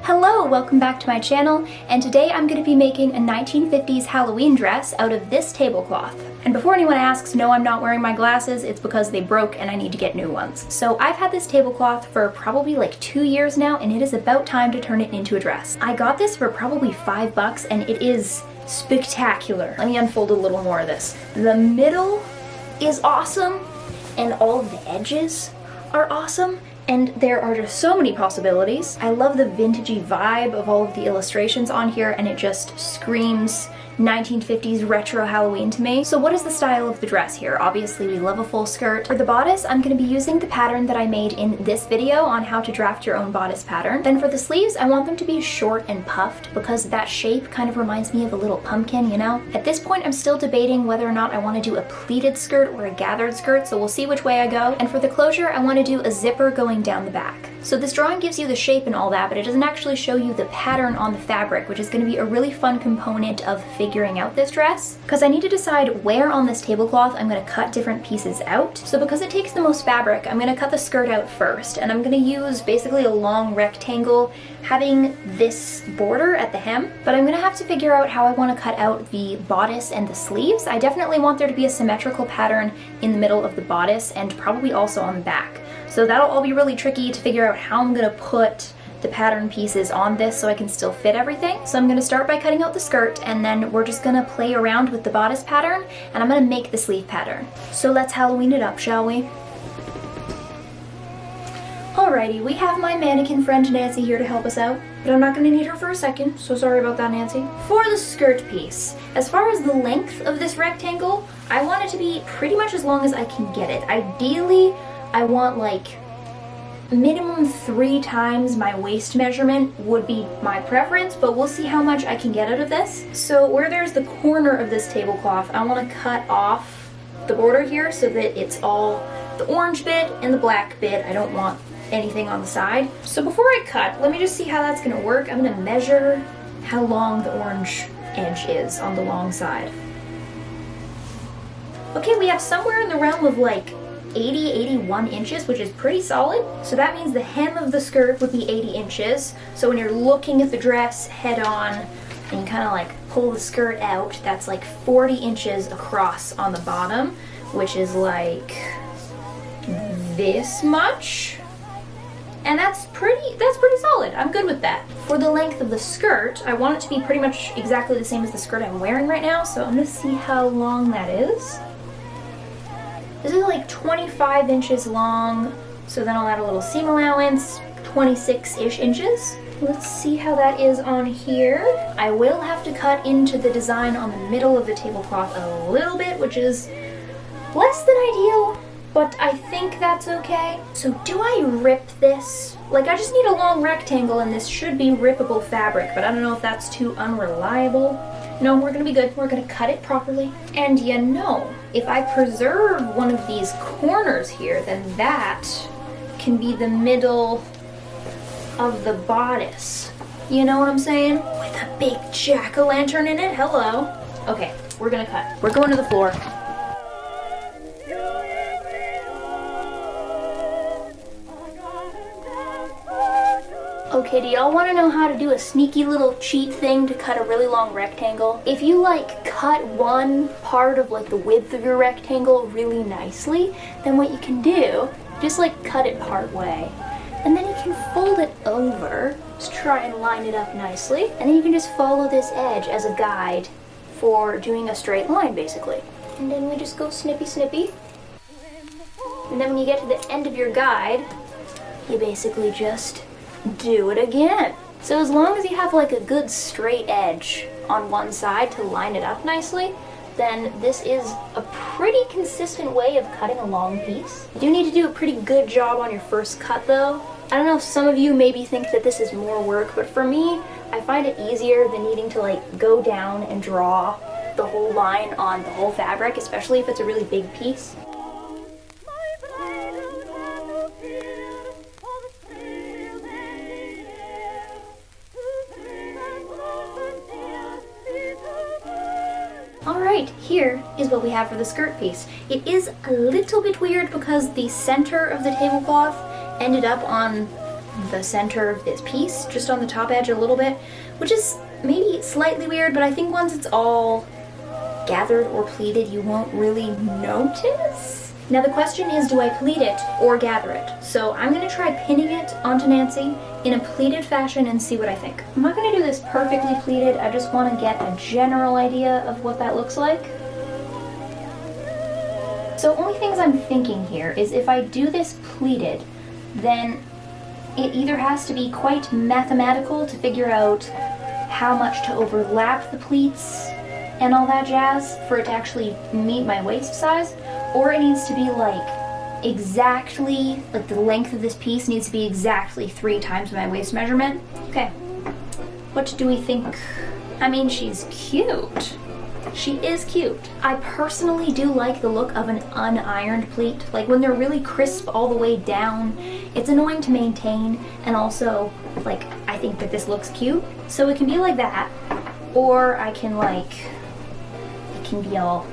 Hello, welcome back to my channel, and today I'm going to be making a 1950s Halloween dress out of this tablecloth. And before anyone asks, no, I'm not wearing my glasses, it's because they broke and I need to get new ones. So I've had this tablecloth for probably like 2 years now, and it is about time to turn it into a dress. I got this for probably $5 and it is spectacular. Let me unfold a little more of this. The middle is awesome, and all of the edges are awesome. And there are just so many possibilities. I love the vintagey vibe of all of the illustrations on here, and it just screams 1950s retro Halloween to me. So what is the style of the dress here? Obviously we love a full skirt. For the bodice, I'm going to be using the pattern that I made in this video on how to draft your own bodice pattern. Then for the sleeves, I want them to be short and puffed because that shape kind of reminds me of a little pumpkin, you know? At this point, I'm still debating whether or not I want to do a pleated skirt or a gathered skirt, so we'll see which way I go. And for the closure, I want to do a zipper going down the back. So this drawing gives you the shape and all that, but it doesn't actually show you the pattern on the fabric, which is going to be a really fun component of figuring out this dress, because I need to decide where on this tablecloth I'm going to cut different pieces out. So because it takes the most fabric, I'm going to cut the skirt out first, and I'm going to use basically a long rectangle having this border at the hem, but I'm going to have to figure out how I want to cut out the bodice and the sleeves. I definitely want there to be a symmetrical pattern in the middle of the bodice and probably also on the back. So that'll all be really tricky to figure out how I'm going to put the pattern pieces on this so I can still fit everything. So I'm going to start by cutting out the skirt, and then we're just going to play around with the bodice pattern, and I'm going to make the sleeve pattern. So let's Halloween it up, shall we? Alrighty, we have my mannequin friend Nancy here to help us out, but I'm not going to need her for a second, so sorry about that, Nancy. For the skirt piece, as far as the length of this rectangle, I want it to be pretty much as long as I can get it. Ideally, I want like minimum 3 times my waist measurement would be my preference, but we'll see how much I can get out of this. So where there's the corner of this tablecloth, I want to cut off the border here so that it's all the orange bit and the black bit. I don't want anything on the side. So before I cut, let me just see how that's going to work. I'm going to measure how long the orange edge is on the long side. Okay, we have somewhere in the realm of like 81 inches, which is pretty solid. So that means the hem of the skirt would be 80 inches. So when you're looking at the dress head on and you kind of like pull the skirt out, that's like 40 inches across on the bottom, which is like this much. And that's pretty solid. I'm good with that. For the length of the skirt, I want it to be pretty much exactly the same as the skirt I'm wearing right now. So I'm gonna see how long that is. This is like 25 inches long, so then I'll add a little seam allowance, 26-ish inches. Let's see how that is on here. I will have to cut into the design on the middle of the tablecloth a little bit, which is less than ideal, but I think that's okay. So do I rip this? Like, I just need a long rectangle and this should be rippable fabric, but I don't know if that's too unreliable. No, we're gonna be good. We're gonna cut it properly. And you know, if I preserve one of these corners here, then that can be the middle of the bodice. You know what I'm saying? With a big jack-o'-lantern in it. Hello. Okay, we're gonna cut. We're going to the floor. Okay, do y'all want to know how to do a sneaky little cheat thing to cut a really long rectangle? If you like cut one part of like the width of your rectangle really nicely, then what you can do, just like cut it part way, and then you can fold it over, just try and line it up nicely, and then you can just follow this edge as a guide for doing a straight line basically. And then we just go snippy snippy. And then when you get to the end of your guide, you basically just do it again. So as long as you have like a good straight edge on one side to line it up nicely, then this is a pretty consistent way of cutting a long piece. You do need to do a pretty good job on your first cut though. I don't know if some of you maybe think that this is more work, but for me, I find it easier than needing to like go down and draw the whole line on the whole fabric, especially if it's a really big piece. Alright, here is what we have for the skirt piece. It is a little bit weird because the center of the tablecloth ended up on the center of this piece, just on the top edge a little bit, which is maybe slightly weird, but I think once it's all gathered or pleated, you won't really notice. Now the question is, do I pleat it or gather it? So I'm gonna try pinning it onto Nancy in a pleated fashion and see what I think. I'm not gonna do this perfectly pleated, I just wanna get a general idea of what that looks like. So only things I'm thinking here is if I do this pleated, then it either has to be quite mathematical to figure out how much to overlap the pleats and all that jazz for it to actually meet my waist size, or it needs to be like exactly, like the length of this piece needs to be exactly 3 times my waist measurement. Okay, what do we think? I mean, she's cute. She is cute. I personally do like the look of an unironed pleat. Like when they're really crisp all the way down, it's annoying to maintain, and also like I think that this looks cute. So it can be like that, or I can like, it can be all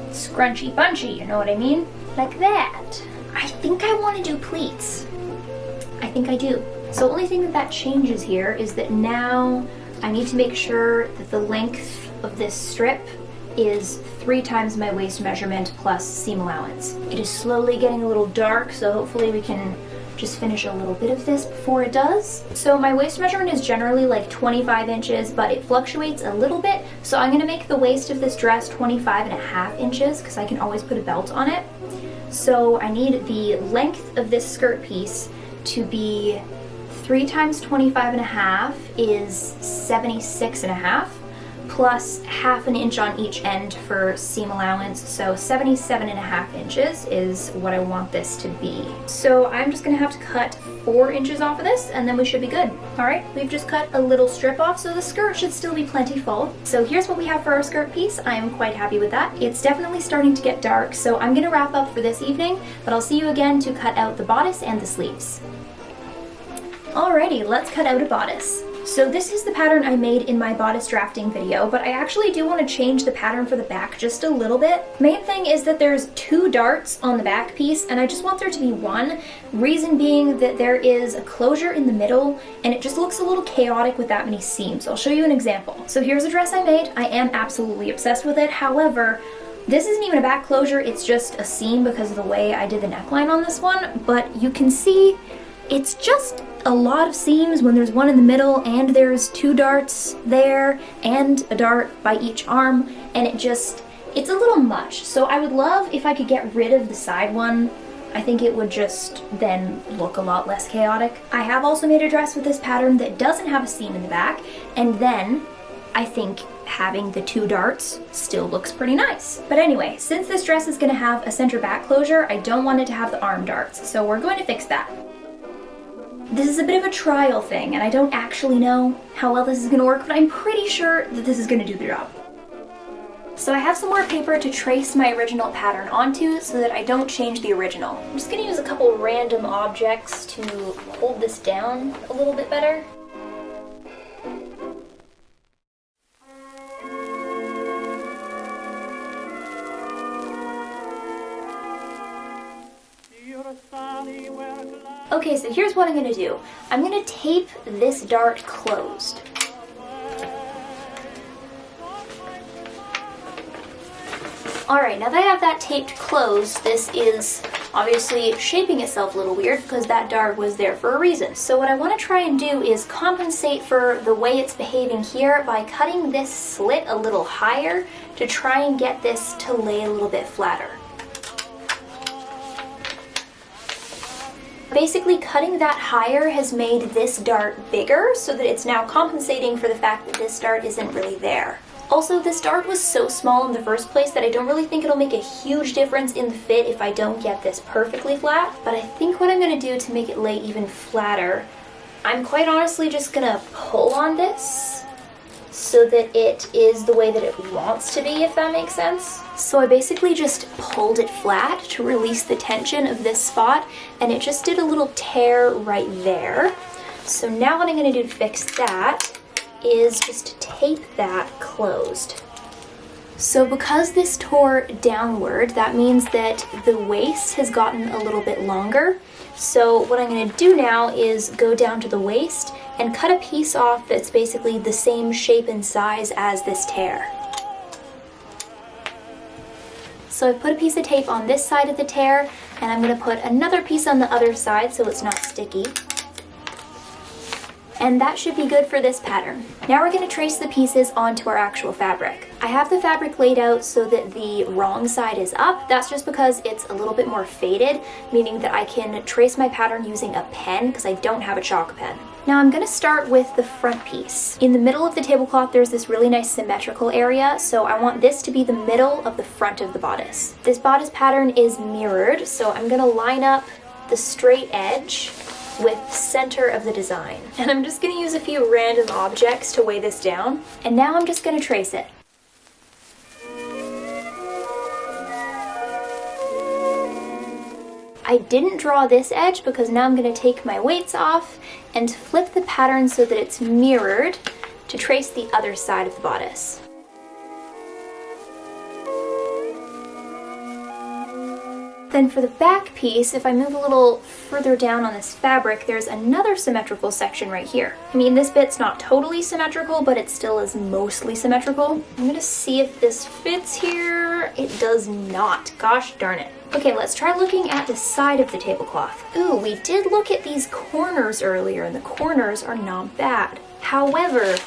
scrunchy bunchy, you know what I mean? Like that. I think I want to do pleats. I think I do. So the only thing that changes here is that now I need to make sure that the length of this strip is 3 times my waist measurement plus seam allowance. It is slowly getting a little dark, so hopefully we can just finish a little bit of this before it does. So my waist measurement is generally like 25 inches, but it fluctuates a little bit. So I'm gonna make the waist of this dress 25.5 inches because I can always put a belt on it. So I need the length of this skirt piece to be 3 times 25.5 is 76.5. plus 1/2 inch on each end for seam allowance, so 77.5 inches is what I want this to be. So I'm just gonna have to cut 4 inches off of this and then we should be good. All right, we've just cut a little strip off, so the skirt should still be plenty full. So here's what we have for our skirt piece. I am quite happy with that. It's definitely starting to get dark, so I'm gonna wrap up for this evening, but I'll see you again to cut out the bodice and the sleeves. Alrighty, let's cut out a bodice. So this is the pattern I made in my bodice drafting video, but I actually do want to change the pattern for the back just a little bit. Main thing is that there's 2 darts on the back piece, and I just want there to be 1. Reason being that there is a closure in the middle, and it just looks a little chaotic with that many seams. I'll show you an example. So here's a dress I made. I am absolutely obsessed with it. However, this isn't even a back closure, it's just a seam because of the way I did the neckline on this one, but you can see it's just a lot of seams when there's 1 in the middle and there's 2 darts there and a dart by each arm, and it's a little much. So I would love if I could get rid of the side one. I think it would just then look a lot less chaotic. I have also made a dress with this pattern that doesn't have a seam in the back, and then I think having the 2 darts still looks pretty nice. But anyway, since this dress is gonna have a center back closure, I don't want it to have the arm darts, so we're going to fix that. This is a bit of a trial thing, and I don't actually know how well this is gonna work, but I'm pretty sure that this is gonna do the job. So I have some more paper to trace my original pattern onto so that I don't change the original. I'm just gonna use a couple random objects to hold this down a little bit better. Okay, so here's what I'm gonna do. I'm gonna tape this dart closed. Alright, now that I have that taped closed, this is obviously shaping itself a little weird because that dart was there for a reason. So what I want to try and do is compensate for the way it's behaving here by cutting this slit a little higher to try and get this to lay a little bit flatter. Basically, cutting that higher has made this dart bigger so that it's now compensating for the fact that this dart isn't really there. Also, this dart was so small in the first place that I don't really think it'll make a huge difference in the fit if I don't get this perfectly flat. But I think what I'm going to do to make it lay even flatter, I'm quite honestly just going to pull on this so that it is the way that it wants to be, if that makes sense. So I basically just pulled it flat to release the tension of this spot, and it just did a little tear right there. So now what I'm going to do to fix that is just tape that closed. So because this tore downward, that means that the waist has gotten a little bit longer. So what I'm going to do now is go down to the waist and cut a piece off that's basically the same shape and size as this tear. So I've put a piece of tape on this side of the tear, and I'm going to put another piece on the other side so it's not sticky. And that should be good for this pattern. Now we're going to trace the pieces onto our actual fabric. I have the fabric laid out so that the wrong side is up. That's just because it's a little bit more faded, meaning that I can trace my pattern using a pen because I don't have a chalk pen. Now I'm going to start with the front piece. In the middle of the tablecloth there's this really nice symmetrical area, so I want this to be the middle of the front of the bodice. This bodice pattern is mirrored, so I'm going to line up the straight edge with center of the design. And I'm just going to use a few random objects to weigh this down. And now I'm just going to trace it. I didn't draw this edge because now I'm going to take my weights off and flip the pattern so that it's mirrored to trace the other side of the bodice. Then for the back piece, if I move a little further down on this fabric, there's another symmetrical section right here. I mean, this bit's not totally symmetrical, but it still is mostly symmetrical. I'm gonna see if this fits here. It does not. Gosh darn it. Okay, let's try looking at the side of the tablecloth. Ooh, we did look at these corners earlier, and the corners are not bad. However,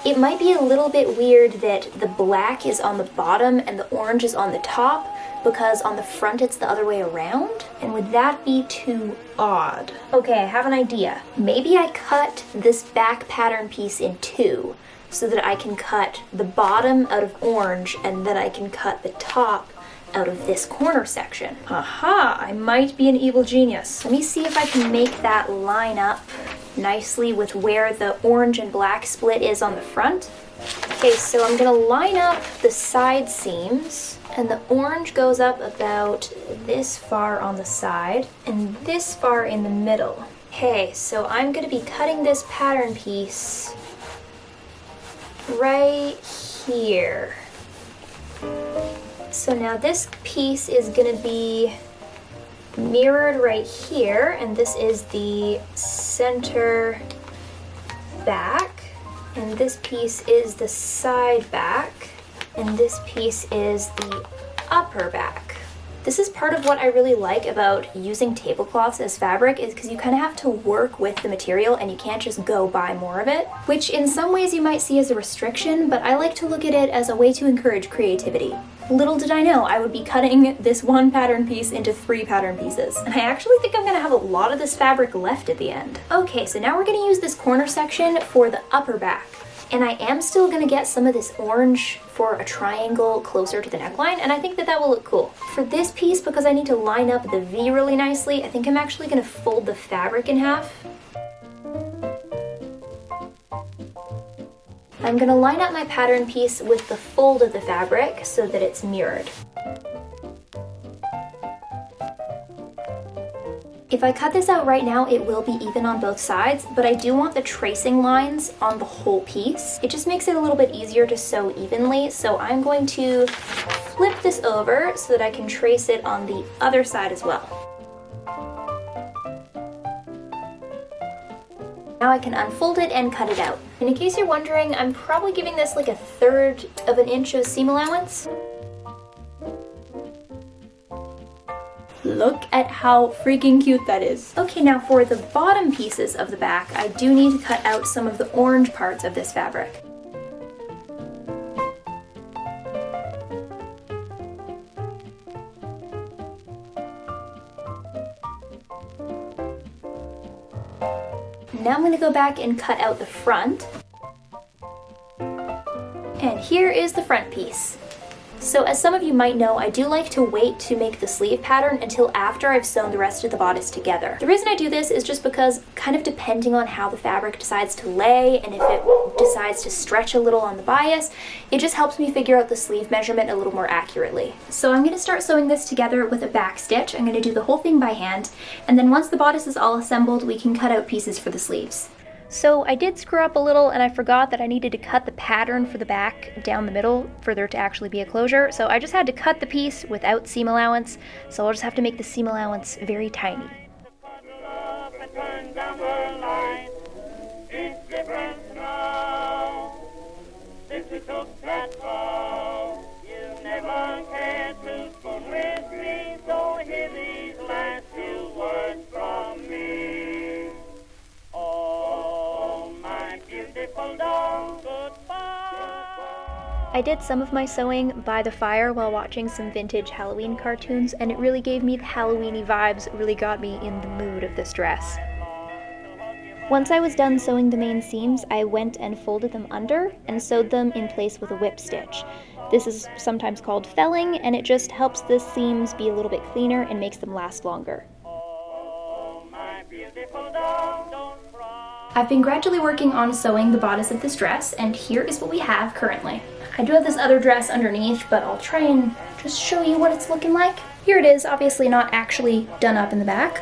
it might be a little bit weird that the black is on the bottom and the orange is on the top, because on the front it's the other way around, and would that be too odd? Okay, I have an idea. Maybe I cut this back pattern piece in two so that I can cut the bottom out of orange and then I can cut the top out of this corner section. Aha, I might be an evil genius. Let me see if I can make that line up nicely with where the orange and black split is on the front. Okay, so I'm gonna line up the side seams, and the orange goes up about this far on the side and this far in the middle. Okay, so I'm gonna be cutting this pattern piece right here. So now this piece is gonna be mirrored right here, and this is the center back, and this piece is the side back, and this piece is the upper back. This is part of what I really like about using tablecloths as fabric, is because you kind of have to work with the material and you can't just go buy more of it, which in some ways you might see as a restriction, but I like to look at it as a way to encourage creativity. Little did I know I would be cutting this one pattern piece into 3 pattern pieces, and I actually think I'm gonna have a lot of this fabric left at the end. Okay, so now we're gonna use this corner section for the upper back. And I am still gonna get some of this orange for a triangle closer to the neckline, and I think that that will look cool. For this piece, because I need to line up the V really nicely, I think I'm actually gonna fold the fabric in half. I'm gonna line up my pattern piece with the fold of the fabric so that it's mirrored. If I cut this out right now, it will be even on both sides, but I do want the tracing lines on the whole piece. It just makes it a little bit easier to sew evenly, so I'm going to flip this over so that I can trace it on the other side as well. Now I can unfold it and cut it out. And in case you're wondering, I'm probably giving this like 1/3 of an inch of seam allowance. Look at how freaking cute that is. Okay, now for the bottom pieces of the back, I do need to cut out some of the orange parts of this fabric. Now I'm going to go back and cut out the front. And here is the front piece. So as some of you might know, I do like to wait to make the sleeve pattern until after I've sewn the rest of the bodice together. The reason I do this is just because, kind of depending on how the fabric decides to lay and if it decides to stretch a little on the bias, it just helps me figure out the sleeve measurement a little more accurately. So I'm going to start sewing this together with a back stitch. I'm going to do the whole thing by hand, and then once the bodice is all assembled, we can cut out pieces for the sleeves. So I did screw up a little, and I forgot that I needed to cut the pattern for the back down the middle for there to actually be a closure. So I just had to cut the piece without seam allowance, so I'll just have to make the seam allowance very tiny. I did some of my sewing by the fire while watching some vintage Halloween cartoons, and it really gave me the Halloweeny vibes, it really got me in the mood of this dress. Once I was done sewing the main seams, I went and folded them under and sewed them in place with a whip stitch. This is sometimes called felling, and it just helps the seams be a little bit cleaner and makes them last longer. I've been gradually working on sewing the bodice of this dress, and here is what we have currently. I do have this other dress underneath, but I'll try and just show you what it's looking like. Here it is, obviously not actually done up in the back,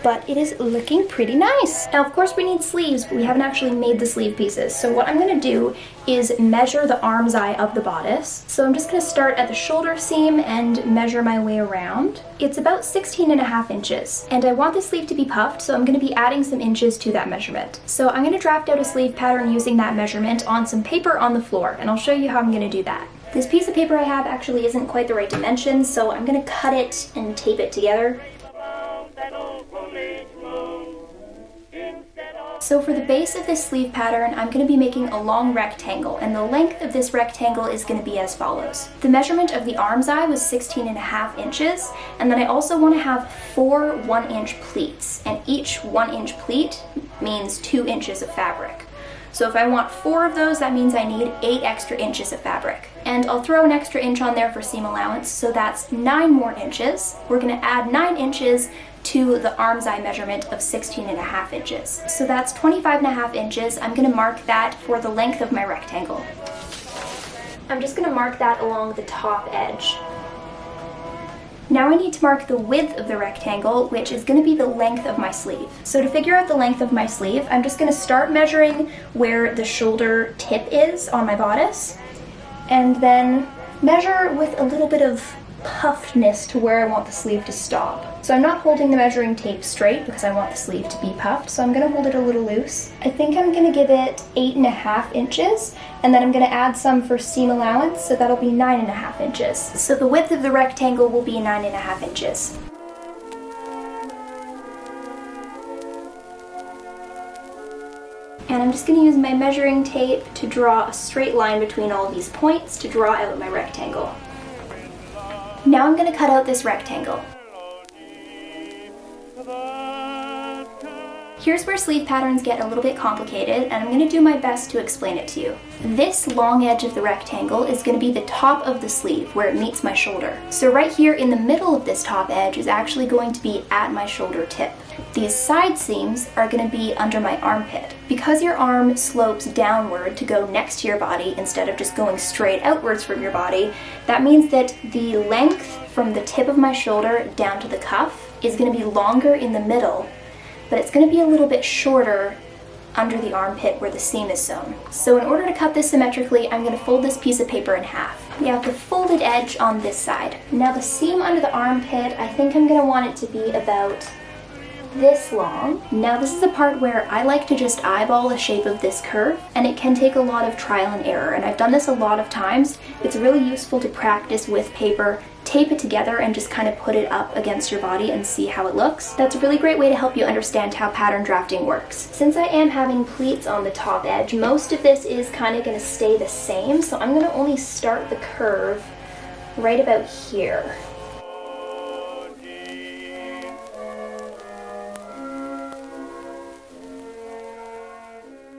but it is looking pretty nice. Now, of course, we need sleeves, but we haven't actually made the sleeve pieces. So what I'm gonna do is measure the arm's eye of the bodice. So I'm just gonna start at the shoulder seam and measure my way around. It's about 16.5 inches, and I want the sleeve to be puffed, so I'm gonna be adding some inches to that measurement. So I'm gonna draft out a sleeve pattern using that measurement on some paper on the floor, and I'll show you how I'm gonna do that. This piece of paper I have actually isn't quite the right dimension, so I'm gonna cut it and tape it together. So for the base of this sleeve pattern, I'm going to be making a long rectangle, and the length of this rectangle is going to be as follows. The measurement of the arm's eye was 16.5 inches, and then I also want to have 4 1-inch pleats, and each 1-inch pleat means 2 inches of fabric. So if I want 4 of those, that means I need 8 extra inches of fabric. And I'll throw an extra inch on there for seam allowance, so that's 9 more inches. We're going to add 9 inches to the arm's eye measurement of 16.5 inches. So that's 25.5 inches. I'm gonna mark that for the length of my rectangle. I'm just gonna mark that along the top edge. Now I need to mark the width of the rectangle, which is gonna be the length of my sleeve. So to figure out the length of my sleeve, I'm just gonna start measuring where the shoulder tip is on my bodice, and then measure with a little bit of puffedness to where I want the sleeve to stop. So I'm not holding the measuring tape straight because I want the sleeve to be puffed, so I'm going to hold it a little loose. I think I'm going to give it 8.5 inches, and then I'm going to add some for seam allowance, so that'll be 9.5 inches. So the width of the rectangle will be 9.5 inches. And I'm just going to use my measuring tape to draw a straight line between all of these points to draw out my rectangle. Now I'm going to cut out this rectangle. Here's where sleeve patterns get a little bit complicated, and I'm going to do my best to explain it to you. This long edge of the rectangle is going to be the top of the sleeve where it meets my shoulder. So right here in the middle of this top edge is actually going to be at my shoulder tip. These side seams are going to be under my armpit. Because your arm slopes downward to go next to your body instead of just going straight outwards from your body, that means that the length from the tip of my shoulder down to the cuff is going to be longer in the middle, but it's going to be a little bit shorter under the armpit where the seam is sewn. So in order to cut this symmetrically, I'm going to fold this piece of paper in half. We have the folded edge on this side. Now the seam under the armpit, I think I'm going to want it to be about this long. Now this is the part where I like to just eyeball the shape of this curve, and it can take a lot of trial and error, and I've done this a lot of times. It's really useful to practice with paper, tape it together and just kind of put it up against your body and see how it looks. That's a really great way to help you understand how pattern drafting works. Since I am having pleats on the top edge, most of this is kind of going to stay the same, so I'm going to only start the curve right about here.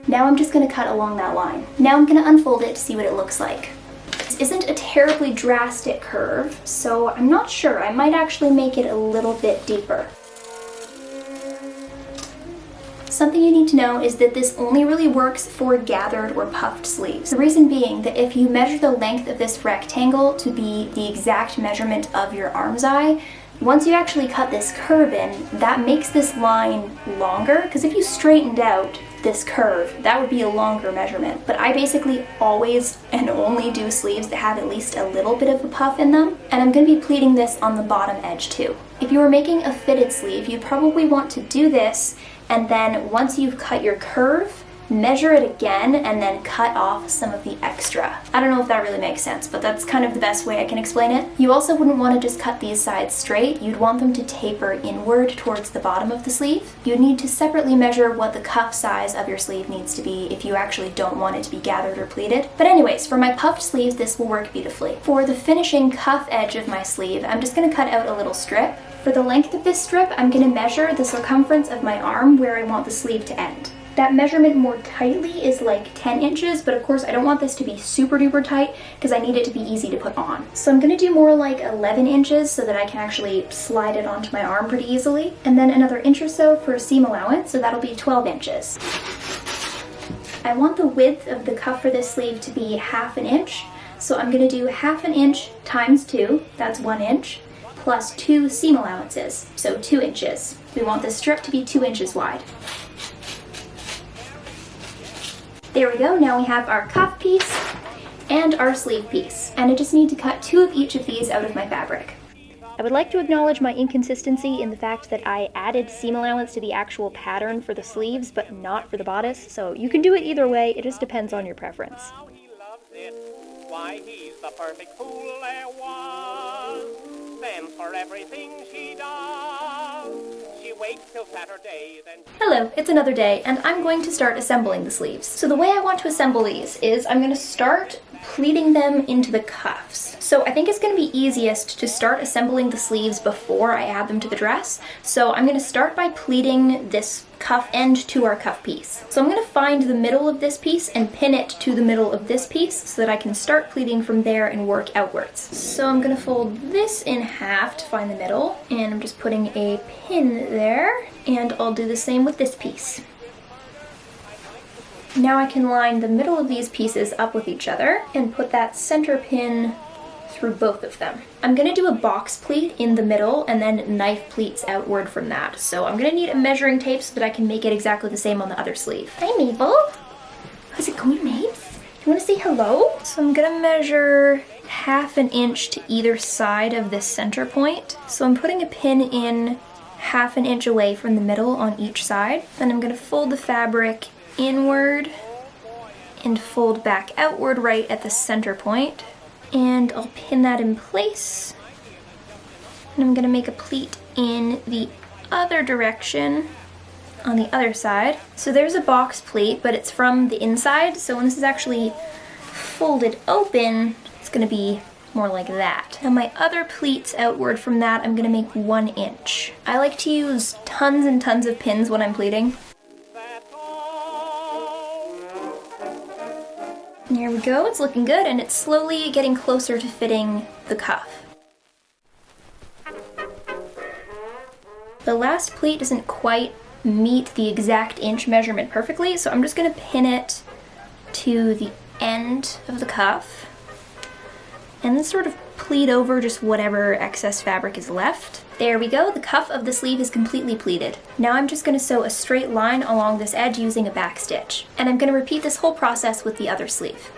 Now I'm just going to cut along that line. Now I'm going to unfold it to see what it looks like. This isn't a terribly drastic curve, so I'm not sure. I might actually make it a little bit deeper. Something you need to know is that this only really works for gathered or puffed sleeves. The reason being that if you measure the length of this rectangle to be the exact measurement of your arm's eye, once you actually cut this curve in, that makes this line longer, because if you straightened out this curve, that would be a longer measurement. But I basically always and only do sleeves that have at least a little bit of a puff in them, and I'm going to be pleating this on the bottom edge too. If you were making a fitted sleeve, you'd probably want to do this, and then once you've cut your curve, measure it again, and then cut off some of the extra. I don't know if that really makes sense, but that's kind of the best way I can explain it. You also wouldn't want to just cut these sides straight. You'd want them to taper inward towards the bottom of the sleeve. You'd need to separately measure what the cuff size of your sleeve needs to be if you actually don't want it to be gathered or pleated. But anyways, for my puffed sleeves, this will work beautifully. For the finishing cuff edge of my sleeve, I'm just going to cut out a little strip. For the length of this strip, I'm going to measure the circumference of my arm where I want the sleeve to end. That measurement more tightly is like 10 inches, but of course I don't want this to be super duper tight because I need it to be easy to put on. So I'm going to do more like 11 inches so that I can actually slide it onto my arm pretty easily. And then another inch or so for a seam allowance, so that'll be 12 inches. I want the width of the cuff for this sleeve to be ½ inch, so I'm going to do ½ inch times 2, that's 1 inch, plus 2 seam allowances, so 2 inches. We want the strip to be 2 inches wide. There we go, now we have our cuff piece and our sleeve piece, and I just need to cut 2 of each of these out of my fabric. I would like to acknowledge my inconsistency in the fact that I added seam allowance to the actual pattern for the sleeves, but not for the bodice, so you can do it either way, it just depends on your preference. Why, he's the perfect fool there was. Then for everything she does, she waits till Saturday, then... Hello, it's another day, and I'm going to start assembling the sleeves. So the way I want to assemble these is I'm going to start pleating them into the cuffs. So I think it's going to be easiest to start assembling the sleeves before I add them to the dress. So I'm going to start by pleating this cuff end to our cuff piece. So I'm going to find the middle of this piece and pin it to the middle of this piece so that I can start pleating from there and work outwards. So I'm going to fold this in half to find the middle, and I'm just putting a pin there, and I'll do the same with this piece. Now I can line the middle of these pieces up with each other and put that center pin through both of them. I'm going to do a box pleat in the middle and then knife pleats outward from that. So I'm going to need a measuring tape so that I can make it exactly the same on the other sleeve. Hi Mabel! How's it going, Mace? You want to say hello? So I'm going to measure ½ inch to either side of this center point. So I'm putting a pin in ½ inch away from the middle on each side. Then I'm going to fold the fabric inward and fold back outward right at the center point. And I'll pin that in place. And I'm going to make a pleat in the other direction on the other side. So there's a box pleat, but it's from the inside. So when this is actually folded open, it's going to be more like that. Now my other pleats outward from that, I'm going to make 1 inch. I like to use tons and tons of pins when I'm pleating. There we go, it's looking good, and it's slowly getting closer to fitting the cuff. The last pleat doesn't quite meet the exact inch measurement perfectly, so I'm just going to pin it to the end of the cuff and then sort of pleat over just whatever excess fabric is left. There we go, the cuff of the sleeve is completely pleated. Now I'm just going to sew a straight line along this edge using a back stitch. And I'm going to repeat this whole process with the other sleeve.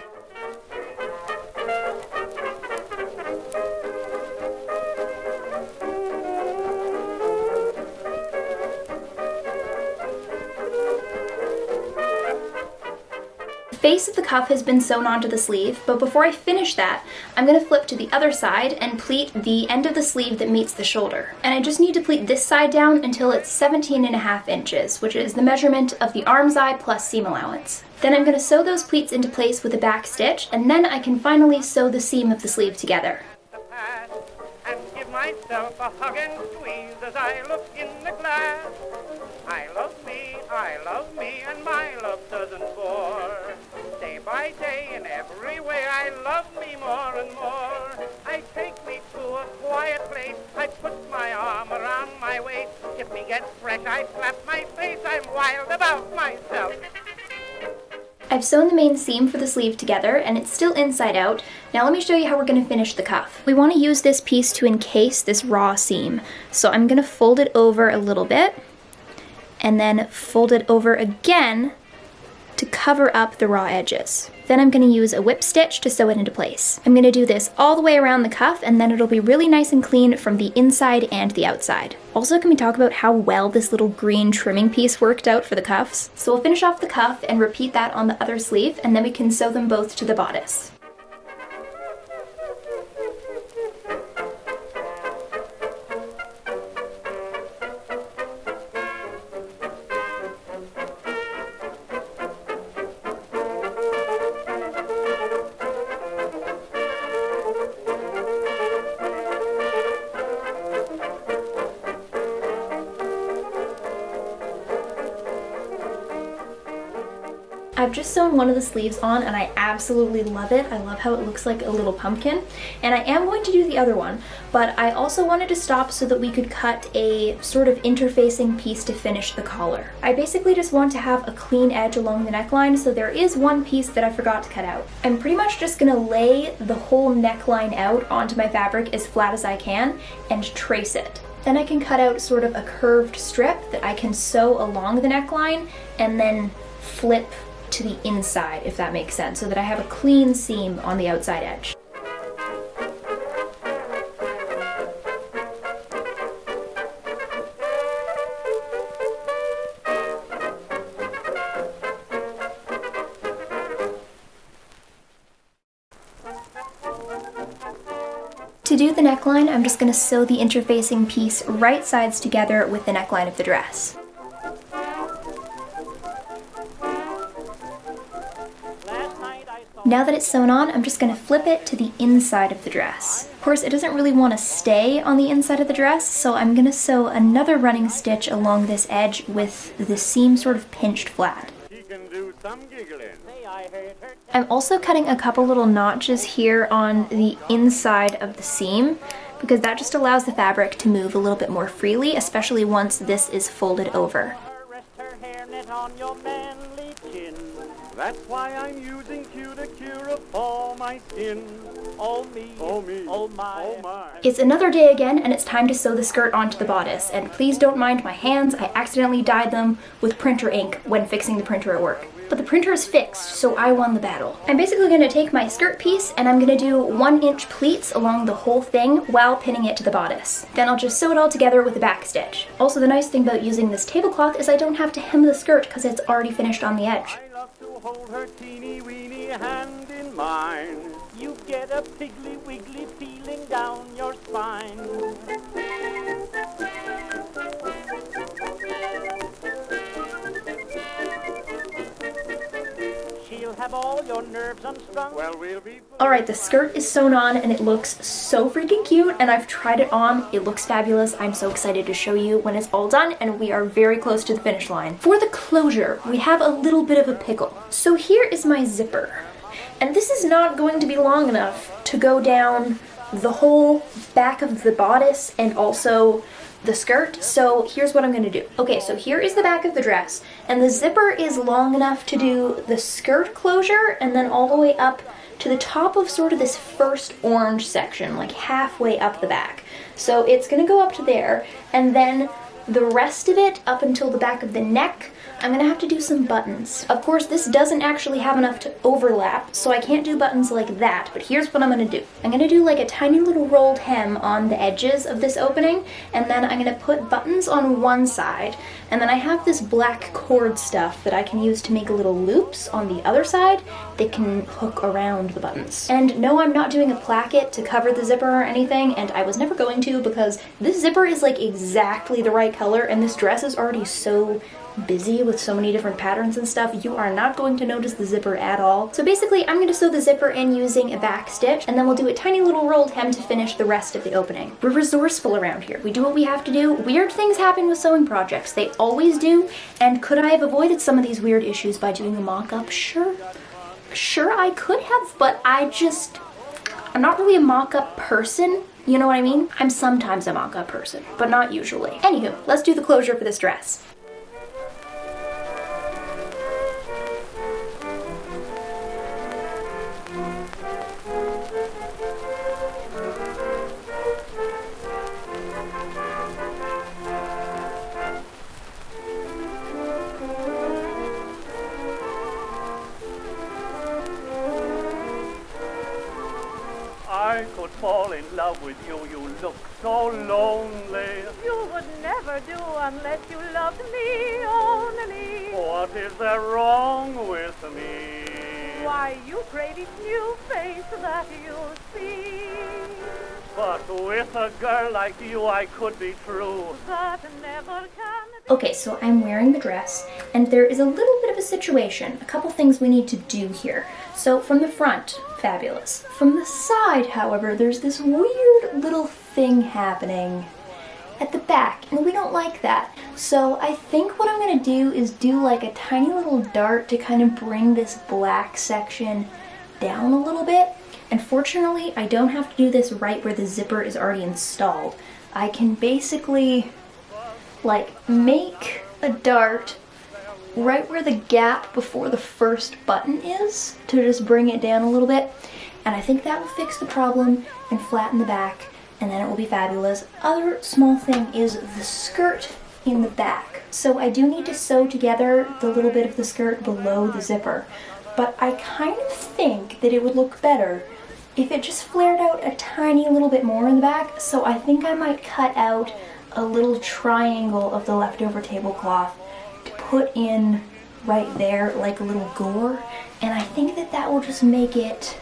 The face of the cuff has been sewn onto the sleeve, but before I finish that, I'm going to flip to the other side and pleat the end of the sleeve that meets the shoulder. And I just need to pleat this side down until it's 17½ inches, which is the measurement of the arm's eye plus seam allowance. Then I'm going to sew those pleats into place with a back stitch, and then I can finally sew the seam of the sleeve together. And give myself a hug and squeeze as I look in the glass. I love me, and my love doesn't bore. Day by day, in every way, I love me more and more. I take me to a quiet place, I put my arm around my waist. If me gets fresh, I slap my face, I'm wild about myself. I've sewn the main seam for the sleeve together, and it's still inside out. Now let me show you how we're going to finish the cuff. We want to use this piece to encase this raw seam. So I'm going to fold it over a little bit, and then fold it over again to cover up the raw edges. Then I'm going to use a whip stitch to sew it into place. I'm going to do this all the way around the cuff, and then it'll be really nice and clean from the inside and the outside. Also, can we talk about how well this little green trimming piece worked out for the cuffs? So we'll finish off the cuff and repeat that on the other sleeve, and then we can sew them both to the bodice. I've just sewn one of the sleeves on and I absolutely love it. I love how it looks like a little pumpkin. And I am going to do the other one, but I also wanted to stop so that we could cut a sort of interfacing piece to finish the collar. I basically just want to have a clean edge along the neckline, so there is one piece that I forgot to cut out. I'm pretty much just gonna lay the whole neckline out onto my fabric as flat as I can and trace it. Then I can cut out sort of a curved strip that I can sew along the neckline and then flip to the inside, if that makes sense, so that I have a clean seam on the outside edge. To do the neckline, I'm just going to sew the interfacing piece right sides together with the neckline of the dress. Now that it's sewn on, I'm just going to flip it to the inside of the dress. Of course, it doesn't really want to stay on the inside of the dress, so I'm going to sew another running stitch along this edge with the seam sort of pinched flat. I'm also cutting a couple little notches here on the inside of the seam, because that just allows the fabric to move a little bit more freely, especially once this is folded over. That's why I'm using Cure for my skin. Oh me, oh me, oh my, oh my. It's another day again, and it's time to sew the skirt onto the bodice. And please don't mind my hands, I accidentally dyed them with printer ink when fixing the printer at work. But the printer is fixed, so I won the battle. I'm basically going to take my skirt piece and I'm going to do 1-inch pleats along the whole thing while pinning it to the bodice. Then I'll just sew it all together with a back stitch. Also, the nice thing about using this tablecloth is I don't have to hem the skirt because it's already finished on the edge. I love to hold her teeny weeny hand in mine. You get a piggly wiggly feeling down your spine. Have all your nerves unstrung. Well, we'll be... Alright, the skirt is sewn on and it looks so freaking cute, and I've tried it on. It looks fabulous. I'm so excited to show you when it's all done, and we are very close to the finish line. For the closure, we have a little bit of a pickle. So here is my zipper, and this is not going to be long enough to go down the whole back of the bodice and also the skirt, so here's what I'm going to do. Okay, so here is the back of the dress, and the zipper is long enough to do the skirt closure and then all the way up to the top of sort of this first orange section, like halfway up the back. So it's going to go up to there, and then the rest of it up until the back of the neck, I'm going to have to do some buttons. Of course, this doesn't actually have enough to overlap, so I can't do buttons like that, but here's what I'm going to do. I'm going to do like a tiny little rolled hem on the edges of this opening, and then I'm going to put buttons on one side, and then I have this black cord stuff that I can use to make little loops on the other side that can hook around the buttons. And no, I'm not doing a placket to cover the zipper or anything, and I was never going to, because this zipper is like exactly the right color, and this dress is already so busy with so many different patterns and stuff, you are not going to notice the zipper at all. So basically, I'm going to sew the zipper in using a back stitch, and then we'll do a tiny little rolled hem to finish the rest of the opening. We're resourceful around here. We do what we have to do. Weird things happen with sewing projects. They always do. And could I have avoided some of these weird issues by doing a mock-up? Sure. Sure, I could have, but I'm not really a mock-up person. You know what I mean? I'm sometimes a mock-up person, but not usually. Anywho, let's do the closure for this dress. I could fall in love with you. You look so lonely. You would never do unless you loved me only. What is there wrong with me? Why, you crave each new face that you see. But with a girl like you, I could be true. That never can be. Okay, so I'm wearing the dress, and there is a little bit of a situation. A couple things we need to do here. So from the front, fabulous. From the side, however, there's this weird little thing happening at the back, and we don't like that. So I think what I'm gonna do is do like a tiny little dart to kind of bring this black section down a little bit. And fortunately, I don't have to do this right where the zipper is already installed. I can basically like make a dart right where the gap before the first button is to just bring it down a little bit. And I think that will fix the problem and flatten the back, and then it will be fabulous. Other small thing is the skirt in the back. So I do need to sew together the little bit of the skirt below the zipper, but I kind of think that it would look better if it just flared out a tiny little bit more in the back. So I think I might cut out a little triangle of the leftover tablecloth to put in right there like a little gore, and I think that that will just make it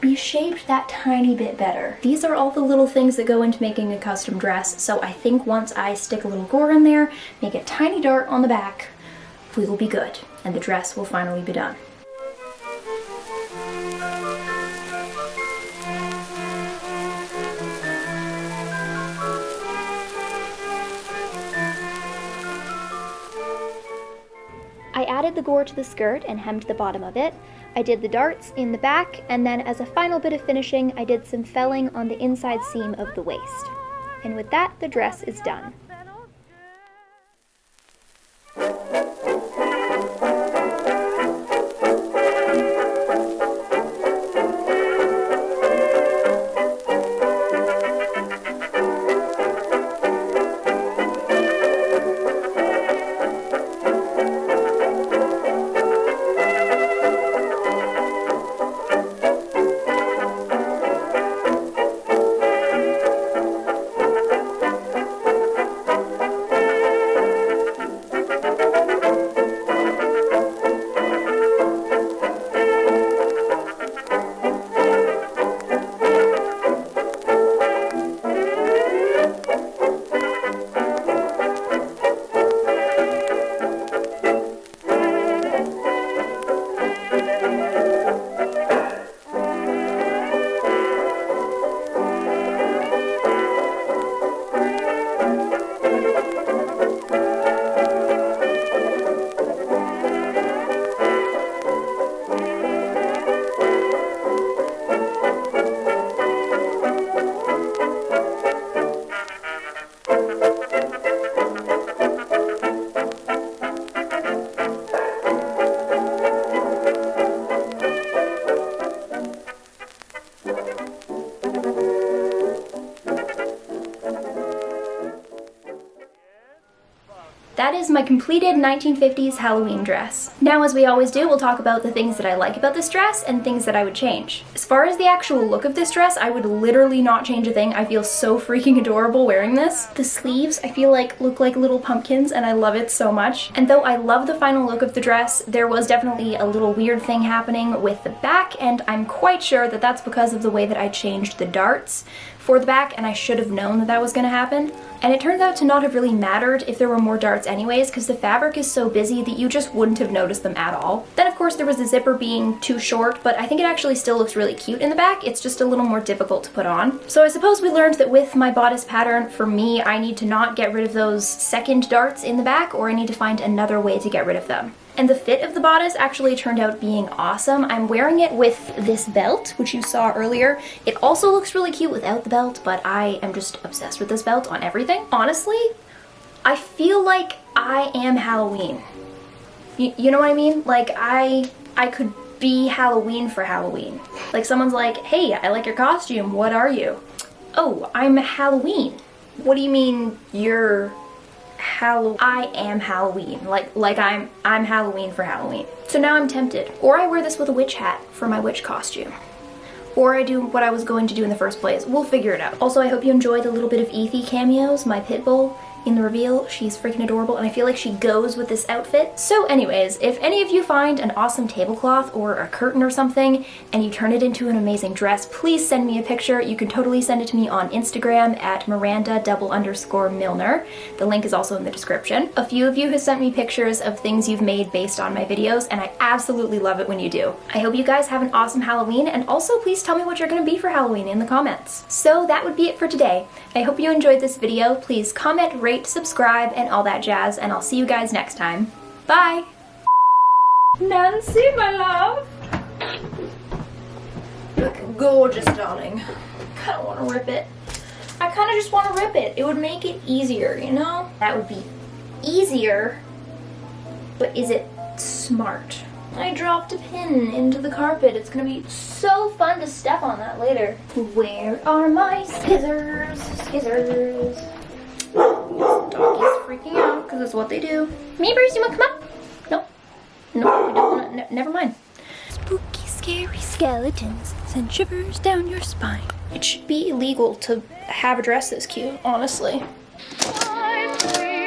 be shaped that tiny bit better. These are all the little things that go into making a custom dress, so I think once I stick a little gore in there, make a tiny dart on the back, we will be good, and the dress will finally be done. I added the gore to the skirt and hemmed the bottom of it. I did the darts in the back, and then as a final bit of finishing, I did some felling on the inside seam of the waist. And with that, the dress is done. That is my completed 1950s Halloween dress. Now, as we always do, we'll talk about the things that I like about this dress and things that I would change. As far as the actual look of this dress, I would literally not change a thing. I feel so freaking adorable wearing this. The sleeves, I feel like, look like little pumpkins, and I love it so much. And though I love the final look of the dress, there was definitely a little weird thing happening with the back, and I'm quite sure that that's because of the way that I changed the darts for the back, and I should have known that that was gonna happen. And it turns out to not have really mattered if there were more darts anyways, because the fabric is so busy that you just wouldn't have noticed them at all. Then of course there was the zipper being too short, but I think it actually still looks really cute in the back. It's just a little more difficult to put on. So I suppose we learned that with my bodice pattern, for me, I need to not get rid of those second darts in the back, or I need to find another way to get rid of them. And the fit of the bodice actually turned out being awesome. I'm wearing it with this belt, which you saw earlier. It also looks really cute without the belt, but I am just obsessed with this belt on everything. Honestly, I feel like I am Halloween. You know what I mean? Like, I could be Halloween for Halloween. Like, someone's like, hey, I like your costume, what are you? Oh, I'm Halloween. What do you mean you're I am Halloween. Like I'm Halloween for Halloween. So now I'm tempted. Or I wear this with a witch hat for my witch costume. or I do what I was going to do in the first place. We'll figure it out. Also, I hope you enjoyed a little bit of Ethy cameos, my pit bull. In the reveal, she's freaking adorable, and I feel like she goes with this outfit. So anyways, if any of you find an awesome tablecloth or a curtain or something, and you turn it into an amazing dress, please send me a picture. You can totally send it to me on Instagram at Miranda_Milner. The link is also in the description. A few of you have sent me pictures of things you've made based on my videos, and I absolutely love it when you do. I hope you guys have an awesome Halloween, and also please tell me what you're gonna be for Halloween in the comments. So that would be it for today. I hope you enjoyed this video. Please comment, rate, subscribe, and all that jazz, and I'll see you guys next time. Bye! Nancy, my love! Looking gorgeous, darling. I kinda wanna rip it. I kinda just wanna rip it. It would make it easier, you know? That would be easier, but is it smart? I dropped a pin into the carpet. It's gonna be so fun to step on that later. Where are my scissors? Scissors. Doggy's freaking out because it's what they do. Meebers, you wanna come up? Nope. No, we don't wanna. Never mind. Spooky, scary skeletons send shivers down your spine. It should be illegal to have a dress this cute, honestly. I'm free.